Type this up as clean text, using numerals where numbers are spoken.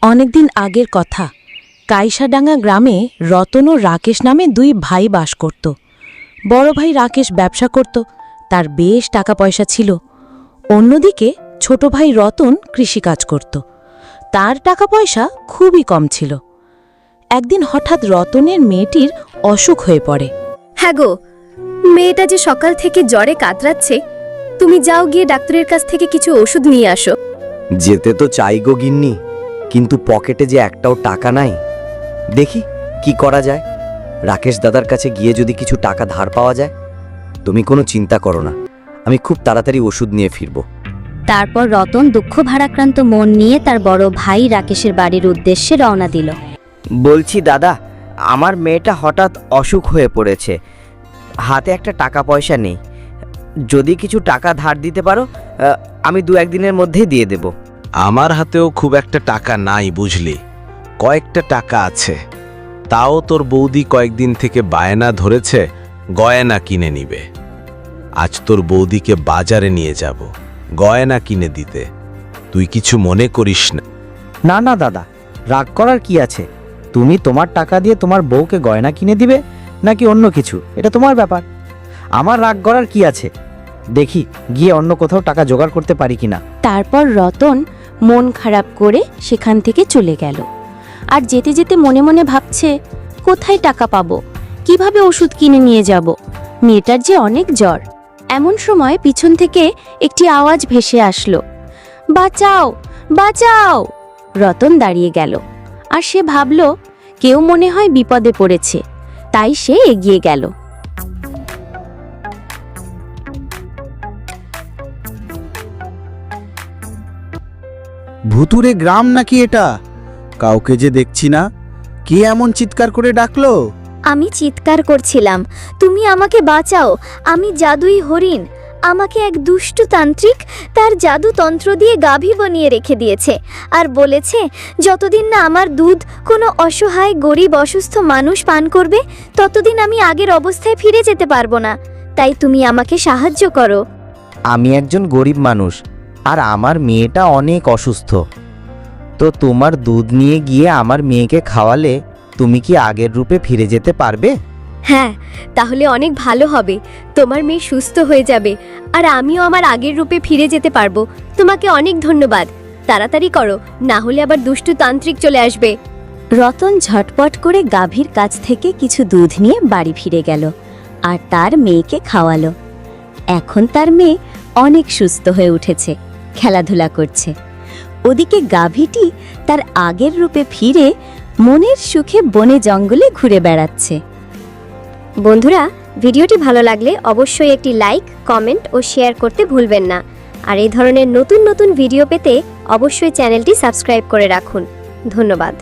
অনেকদিন আগের কথা। কাইসাডাঙ্গা গ্রামে রতন ও রাকেশ নামে দুই ভাই বাস করত। বড় ভাই রাকেশ ব্যবসা করত, তার বেশ টাকা পয়সা ছিল। অন্যদিকে ছোট ভাই রতন কৃষিকাজ করত, তার টাকা পয়সা খুবই কম ছিল। একদিন হঠাৎ রতনের মেয়েটির অসুখ হয়ে পড়ে। হ্যাঁ গো, মেয়েটা যে সকাল থেকে জ্বরে কাতরাচ্ছে, তুমি যাও গিয়ে ডাক্তারের কাছ থেকে কিছু ওষুধ নিয়ে আসো। যেতে তো চাই গো গিন্নি, কিন্তু পকেটে যে একটাও টাকা নাই। দেখি কি করা যায়। রাকেশ দাদার কাছে গিয়ে যদি কিছু টাকা ধার পাওয়া যায়। তুমি কোনো চিন্তা করো না, আমি খুব তাড়াতাড়ি ওষুধ নিয়ে ফিরব। তারপর রতন দুঃখ ভারাক্রান্ত মন নিয়ে তার বড় ভাই রাকেশের বাড়ির উদ্দেশ্যে রওনা দিল। বলছি দাদা, আমার মেয়েটা হঠাৎ অসুখ হয়ে পড়েছে, হাতে একটা টাকা পয়সা নেই। যদি কিছু টাকা ধার দিতে পারো, আমি 2-1 দিনের মধ্যেই দিয়ে দেব। আমার হাতেও খুব একটা টাকা নাই বুঝলি, কয়েকটা টাকা আছে। তাও তোর বৌদি কয়েকদিন থেকে বায়না ধরেছে গয়না কিনে নিবে। আজ তোর বৌদিকে বাজারে নিয়ে যাব গয়না কিনে দিতে। তুই কিছু মনে করিস না। না না দাদা, রাগ করার কি আছে? তুমি তোমার টাকা দিয়ে তোমার বউকে গয়না কিনে দিবে নাকি অন্য কিছু, এটা তোমার ব্যাপার। আমার রাগ করার কি আছে? দেখি গিয়ে অন্য কোথাও টাকা জোগাড় করতে পারি কিনা। তারপর রতন মন খারাপ করে সেখান থেকে চলে গেল। আর যেতে যেতে মনে মনে ভাবছে, কোথায় টাকা পাবো, কিভাবে ওষুধ কিনে নিয়ে যাব, মেয়েটার যে অনেক জ্বর। এমন সময় পিছন থেকে একটি আওয়াজ ভেসে আসলো, বাঁচাও বাঁচাও। রতন দাঁড়িয়ে গেল, আর সে ভাবল কেউ মনে হয় বিপদে পড়েছে, তাই সে এগিয়ে গেল। ভুতুরে গ্রাম নাকি এটা? কাউকে যে দেখছি না। কে এমন চিৎকার করে ডাকলো? আমি চিৎকার করছিলাম, তুমি আমাকে বাঁচাও, আমি জাদুই হরিণ। আমাকে এক দুষ্টু তান্ত্রিক তার জাদু তন্ত্র দিয়ে গাভী বানিয়ে রেখে দিয়েছে, আর বলেছে যতদিন না আমার দুধ কোনো অসহায় গরিব অসুস্থ মানুষ পান করবে, ততদিন আমি আগের অবস্থায় ফিরে যেতে পারবো না। তাই তুমি আমাকে সাহায্য করো। আমি একজন গরিব মানুষ, আর আমার মেয়েটা অনেক অসুস্থ। তো তোমার দুধ নিয়ে গিয়ে আমার মেয়েকে খাওয়ালে তুমি কি আগের রূপে ফিরে যেতে পারবে? হ্যাঁ, তাহলে অনেক ভালো হবে। তোমার মেয়ে সুস্থ হয়ে যাবে, আর আমিও আমার আগের রূপে ফিরে যেতে পারবো। তোমাকে অনেক ধন্যবাদ। তাড়াতাড়ি করো, না হলে আবার দুষ্টু তান্ত্রিক চলে আসবে। রতন ঝটপট করে গাভীর কাছ থেকে কিছু দুধ নিয়ে বাড়ি ফিরে গেল, আর তার মেয়েকে খাওয়ালো। এখন তার মেয়ে অনেক সুস্থ হয়ে উঠেছে, খেলাধুলা করছে। ওদিকে গাভীটি তার আগের রূপে ফিরে মনের সুখে বনে জঙ্গলে ঘুরে বেড়াচ্ছে। বন্ধুরা, ভিডিওটি ভালো লাগলে অবশ্যই একটি লাইক, কমেন্ট ও শেয়ার করতে ভুলবেন না। আর এই ধরনের নতুন নতুন ভিডিও পেতে অবশ্যই চ্যানেলটি সাবস্ক্রাইব করে রাখুন। ধন্যবাদ।